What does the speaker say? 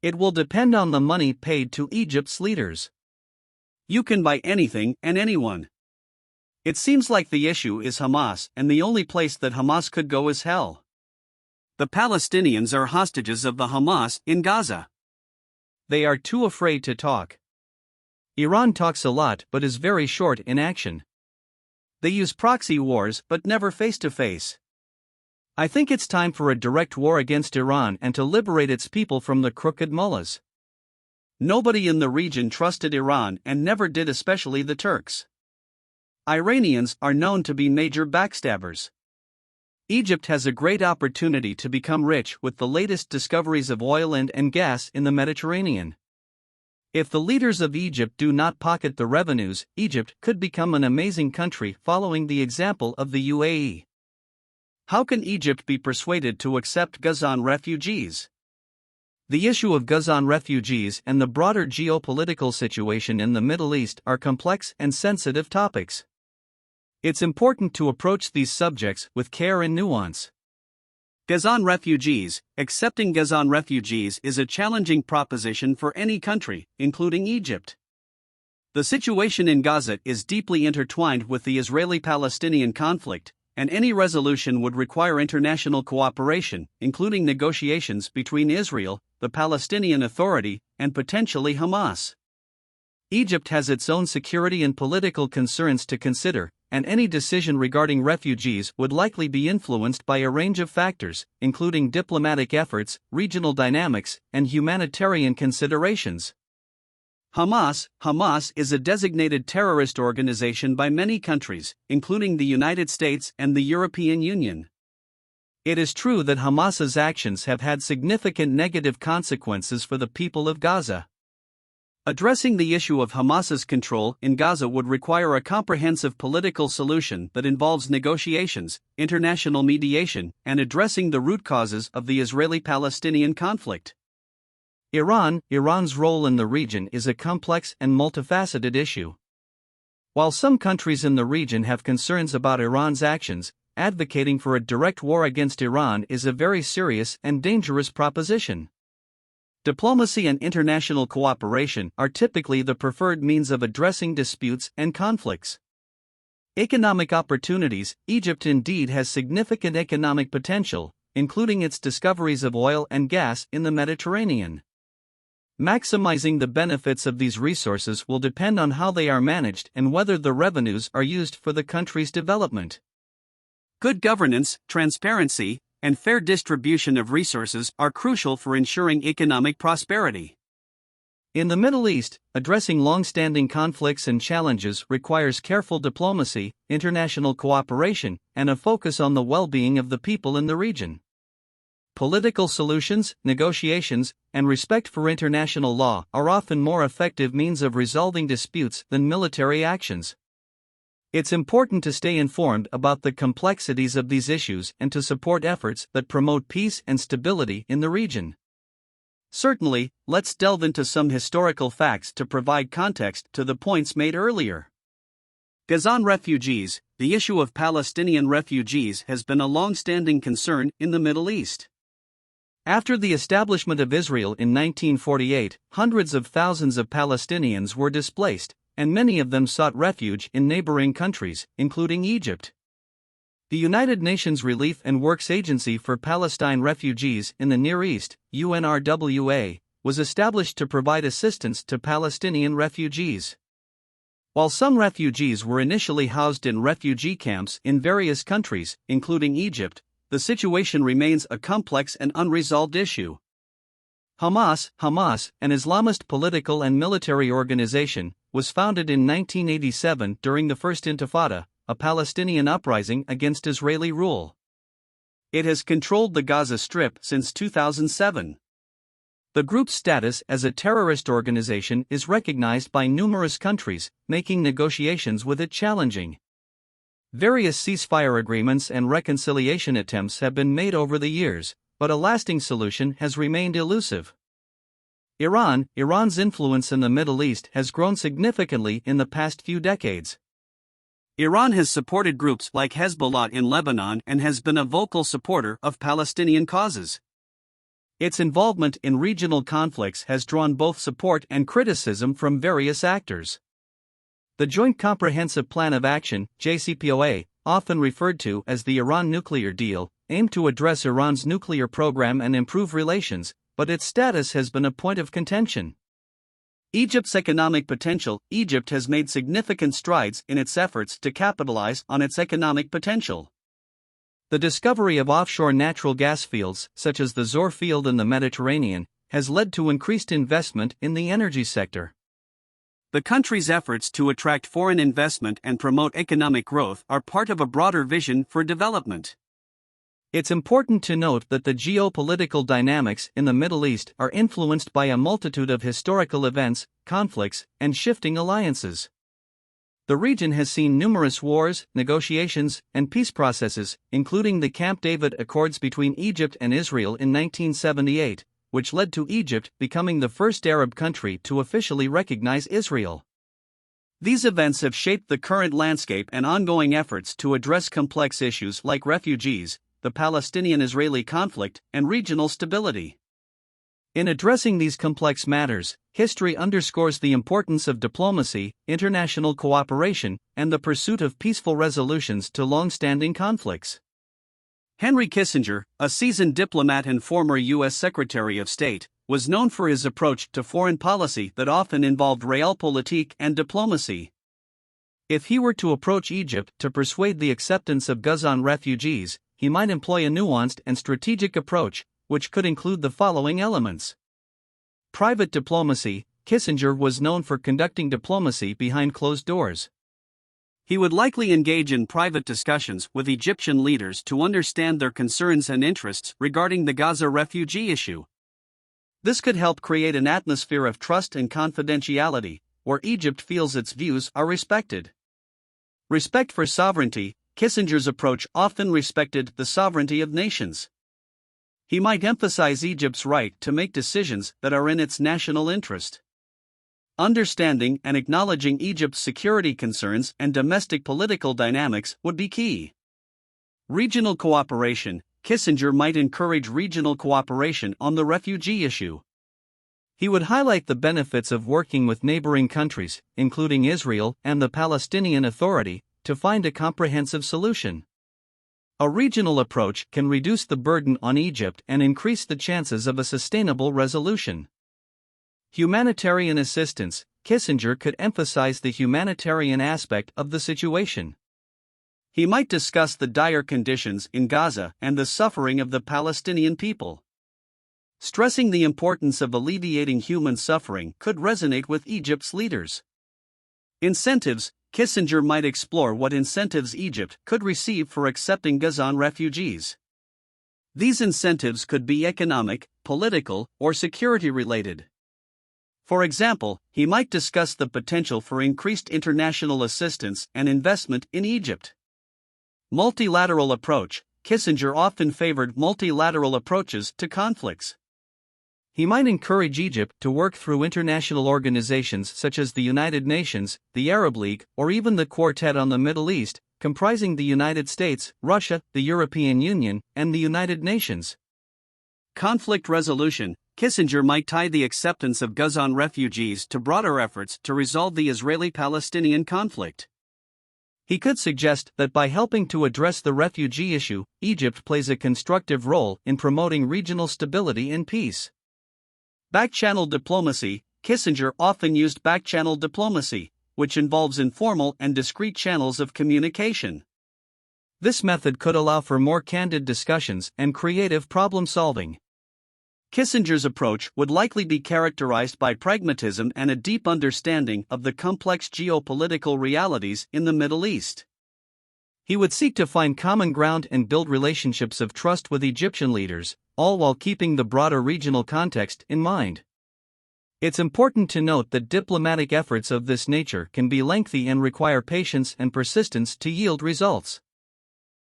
It will depend on the money paid to Egypt's leaders. You can buy anything and anyone. It seems like the issue is Hamas, and the only place that Hamas could go is hell. The Palestinians are hostages of the Hamas in Gaza. They are too afraid to talk. Iran talks a lot but is very short in action. They use proxy wars but never face to face. I think it's time for a direct war against Iran and to liberate its people from the crooked mullahs. Nobody in the region trusted Iran and never did, especially the Turks. Iranians are known to be major backstabbers. Egypt has a great opportunity to become rich with the latest discoveries of oil and gas in the Mediterranean. If the leaders of Egypt do not pocket the revenues, Egypt could become an amazing country following the example of the UAE. How can Egypt be persuaded to accept Gazan refugees? The issue of Gazan refugees and the broader geopolitical situation in the Middle East are complex and sensitive topics. It's important to approach these subjects with care and nuance. Gazan refugees. Accepting Gazan refugees is a challenging proposition for any country, including Egypt. The situation in Gaza is deeply intertwined with the Israeli-Palestinian conflict, and any resolution would require international cooperation, including negotiations between Israel, the Palestinian Authority, and potentially Hamas. Egypt has its own security and political concerns to consider, and any decision regarding refugees would likely be influenced by a range of factors, including diplomatic efforts, regional dynamics, and humanitarian considerations. Hamas is a designated terrorist organization by many countries, including the United States and the European Union. It is true that Hamas's actions have had significant negative consequences for the people of Gaza. Addressing the issue of Hamas's control in Gaza would require a comprehensive political solution that involves negotiations, international mediation, and addressing the root causes of the Israeli-Palestinian conflict. Iran's role in the region is a complex and multifaceted issue. While some countries in the region have concerns about Iran's actions, advocating for a direct war against Iran is a very serious and dangerous proposition. Diplomacy and international cooperation are typically the preferred means of addressing disputes and conflicts. Economic opportunities. Egypt indeed has significant economic potential, including its discoveries of oil and gas in the Mediterranean. Maximizing the benefits of these resources will depend on how they are managed and whether the revenues are used for the country's development. Good governance, transparency, and fair distribution of resources are crucial for ensuring economic prosperity. In the Middle East, addressing long-standing conflicts and challenges requires careful diplomacy, international cooperation, and a focus on the well-being of the people in the region. Political solutions, negotiations, and respect for international law are often more effective means of resolving disputes than military actions. It's important to stay informed about the complexities of these issues and to support efforts that promote peace and stability in the region. Certainly, let's delve into some historical facts to provide context to the points made earlier. Gazan refugees. The issue of Palestinian refugees has been a long-standing concern in the Middle East. After the establishment of Israel in 1948, hundreds of thousands of Palestinians were displaced, and many of them sought refuge in neighboring countries, including Egypt. The United Nations Relief and Works Agency for Palestine Refugees in the Near East, UNRWA, was established to provide assistance to Palestinian refugees. While some refugees were initially housed in refugee camps in various countries, including Egypt, the situation remains a complex and unresolved issue. Hamas, an Islamist political and military organization, was founded in 1987 during the First Intifada, a Palestinian uprising against Israeli rule. It has controlled the Gaza Strip since 2007. The group's status as a terrorist organization is recognized by numerous countries, making negotiations with it challenging. Various ceasefire agreements and reconciliation attempts have been made over the years, but a lasting solution has remained elusive. Iran's influence in the Middle East has grown significantly in the past few decades. Iran has supported groups like Hezbollah in Lebanon and has been a vocal supporter of Palestinian causes. Its involvement in regional conflicts has drawn both support and criticism from various actors. The Joint Comprehensive Plan of Action, JCPOA, often referred to as the Iran nuclear deal, aimed to address Iran's nuclear program and improve relations, but its status has been a point of contention. Egypt's economic potential. Egypt has made significant strides in its efforts to capitalize on its economic potential. The discovery of offshore natural gas fields, such as the Zohr field in the Mediterranean, has led to increased investment in the energy sector. The country's efforts to attract foreign investment and promote economic growth are part of a broader vision for development. It's important to note that the geopolitical dynamics in the Middle East are influenced by a multitude of historical events, conflicts, and shifting alliances. The region has seen numerous wars, negotiations, and peace processes, including the Camp David Accords between Egypt and Israel in 1978, which led to Egypt becoming the first Arab country to officially recognize Israel. These events have shaped the current landscape and ongoing efforts to address complex issues like refugees, the Palestinian-Israeli conflict, and regional stability. In addressing these complex matters, history underscores the importance of diplomacy, international cooperation, and the pursuit of peaceful resolutions to long-standing conflicts. Henry Kissinger, a seasoned diplomat and former U.S. Secretary of State, was known for his approach to foreign policy that often involved realpolitik and diplomacy. If he were to approach Egypt to persuade the acceptance of Gazan refugees, he might employ a nuanced and strategic approach, which could include the following elements. Private diplomacy. Kissinger was known for conducting diplomacy behind closed doors. He would likely engage in private discussions with Egyptian leaders to understand their concerns and interests regarding the Gaza refugee issue. This could help create an atmosphere of trust and confidentiality, where Egypt feels its views are respected. Respect for sovereignty. Kissinger's approach often respected the sovereignty of nations. He might emphasize Egypt's right to make decisions that are in its national interest. Understanding and acknowledging Egypt's security concerns and domestic political dynamics would be key. Regional cooperation. Kissinger might encourage regional cooperation on the refugee issue. He would highlight the benefits of working with neighboring countries, including Israel and the Palestinian Authority, to find a comprehensive solution. A regional approach can reduce the burden on Egypt and increase the chances of a sustainable resolution. Humanitarian assistance. Kissinger could emphasize the humanitarian aspect of the situation. He might discuss the dire conditions in Gaza and the suffering of the Palestinian people. Stressing the importance of alleviating human suffering could resonate with Egypt's leaders. Incentives. Kissinger might explore what incentives Egypt could receive for accepting Gazan refugees. These incentives could be economic, political, or security-related. For example, he might discuss the potential for increased international assistance and investment in Egypt. Multilateral approach. Kissinger often favored multilateral approaches to conflicts. He might encourage Egypt to work through international organizations such as the United Nations, the Arab League, or even the Quartet on the Middle East, comprising the United States, Russia, the European Union, and the United Nations. Conflict resolution. Kissinger might tie the acceptance of Gazan refugees to broader efforts to resolve the Israeli-Palestinian conflict. He could suggest that by helping to address the refugee issue, Egypt plays a constructive role in promoting regional stability and peace. Back-channel diplomacy. Kissinger often used back-channel diplomacy, which involves informal and discreet channels of communication. This method could allow for more candid discussions and creative problem-solving. Kissinger's approach would likely be characterized by pragmatism and a deep understanding of the complex geopolitical realities in the Middle East. He would seek to find common ground and build relationships of trust with Egyptian leaders, all while keeping the broader regional context in mind. It's important to note that diplomatic efforts of this nature can be lengthy and require patience and persistence to yield results.